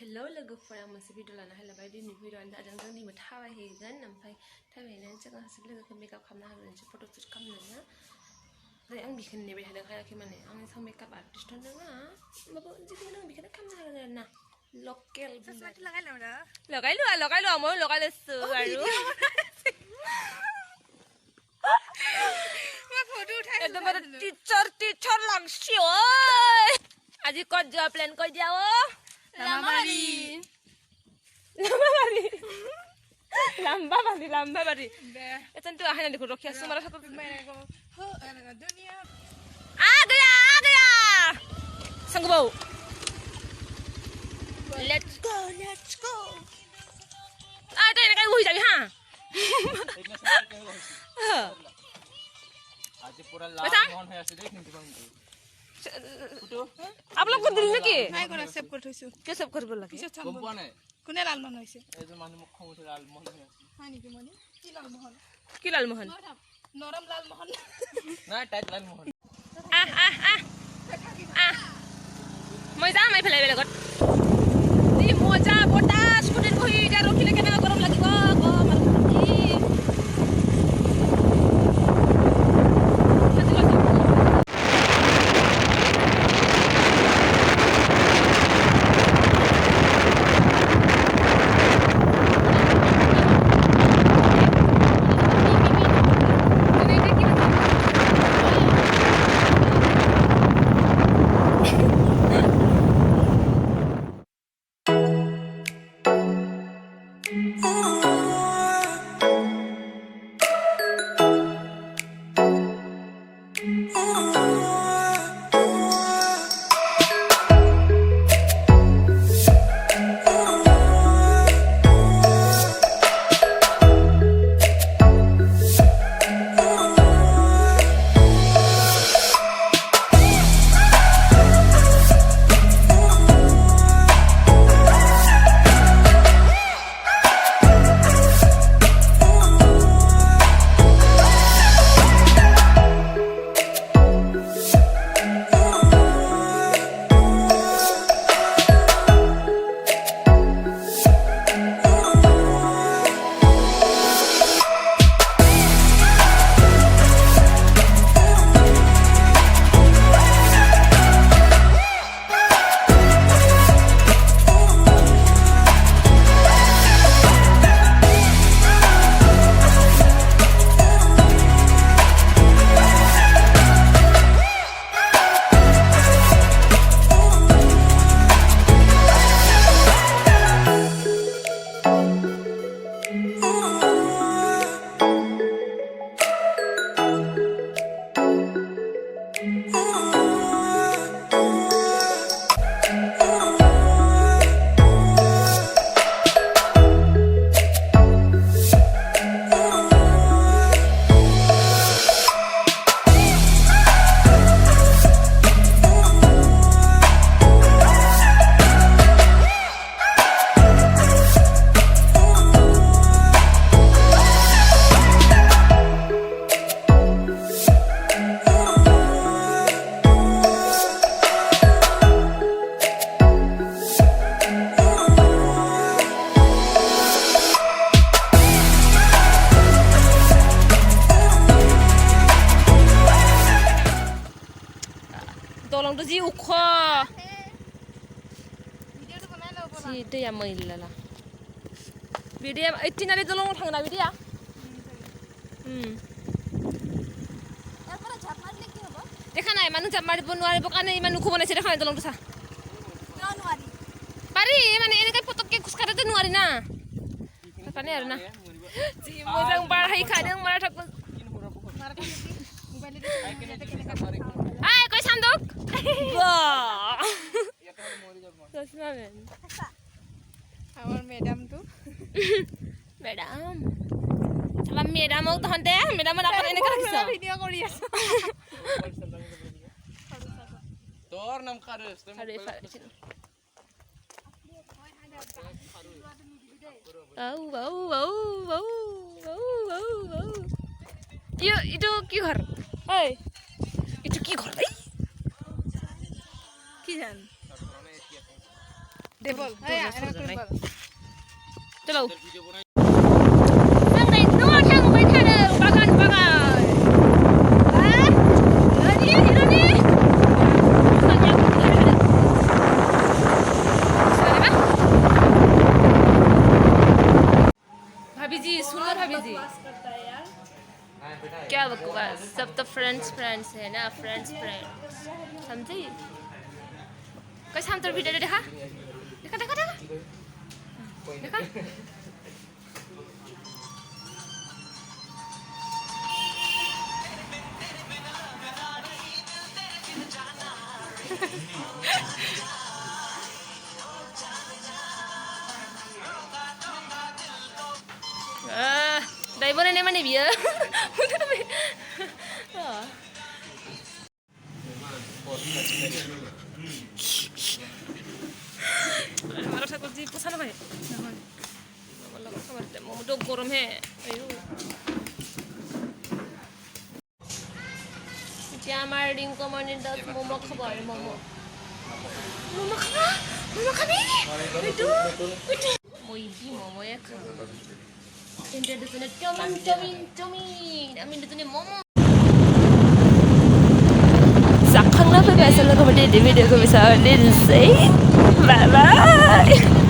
Hello लोगोफोरा मोनसे video लाना फैलायबाय दिनै भिडिअआनो जादों जों दिनै थाबायहैगोन ओमफ्राय थाबायहैनानै जोङो सासे लोगोखौ मेकआप खालामना होगोन फट'शुट खालामनो ओमफ्राय आं बेखौनो नेबाय थादों हायाखै माने आं एसेबां मेकआप आर्टिस्ट नङा होमबाबो जिखुनु आं बेखौनो खालामना होगोन आरो ना लकेल लगाइलो মই लगाइলৈছো আৰু একদম টিচাৰ লাগছি ঐ আজি ক'ত যোৱা প্লেন কৈ দিয়া ও lamba bari etan tu ahana dekho rokhi asu mara sato dunia a gaya sang bau let's go ta ini kai hui jabi ha आज पूरा लाल मोहन है ऐसे देख नहीं पाऊंगी फोटो आप लोग को दिल में की নাই কৰা সেভ কৰি থৈছো के सब करबो লাগে পিছত চাম कौन है কোনে লাল মন হৈছে এই যে মানুহ মুখ মুঠে লাল মোহন है হয় নেকি মনি কি লাল মোহন কি লাল মোহন নরম লাল মোহন ना टाइट लाल मोहन মই যাম এই ফেলে বেলেগত দি মজা বতাস স্কুটিত বহি এতিয়া ৰখিলে কেনেকুৱা গৰম লাগিব দলংটো যি ওখ ভিডিঅ'টো বনাই লও যি दैया मैलाला बिदिया इतिनारि दलंआव थांना बिदिया ইয়াৰ পৰা ঝাপ মাৰিলে কি হ'ব দেখা নাই মানুহ জাপ মাৰিব নোৱাৰিব কাৰণে ইমান ওখ বনাইছে দেখা নাই দলংটো চা কিয় নোৱাৰি পাৰি মানে এনেকৈ পটককৈ খোজকাঢ়োতে নোৱাৰি না সেইকাৰণে আৰু না যি মোজাং বাৰ হাই খাইদों মাৰা থাকো মোবাইলতে আই কৈ চান্দক আমাৰ মেডামটো মেডাম চাবা মেডামক তহঁতে মেডামত আকৌ এনেকৈ ৰাখিছ ভিডিঅ' কৰি আছো তোৰ নাম খাৰুস তুই আৰু এইফালে ইটো কি ঘৰ ঐ ইটো কি ঘৰ এই কি জান दे बोल चलो थांनाय न' थांबाय थादों बागान बागान हिर'नि भाभी जी सुंदर भाभी जी क्या बकवास सब तो फ्रेंड्स फ्रेंड्स है ना फ्रेंड्स फ्रेंड्स समझी कैसे हम तो वीडियो देखा देखा देखा देखा देखा Dai boleh mana dia? Marah takut di pusat apa ya? Malah kamar mau dog gorom he. Ayo. Dia amar ring komanin das momo khabar momo. Momo khana? Momo khane? Itu. Moi di momo ya kha. Ini ada tuh comin. Amin itu nih momo. Sakang lah, guys. Kalau kamu di video, kamu bisa lihat. Bye bye.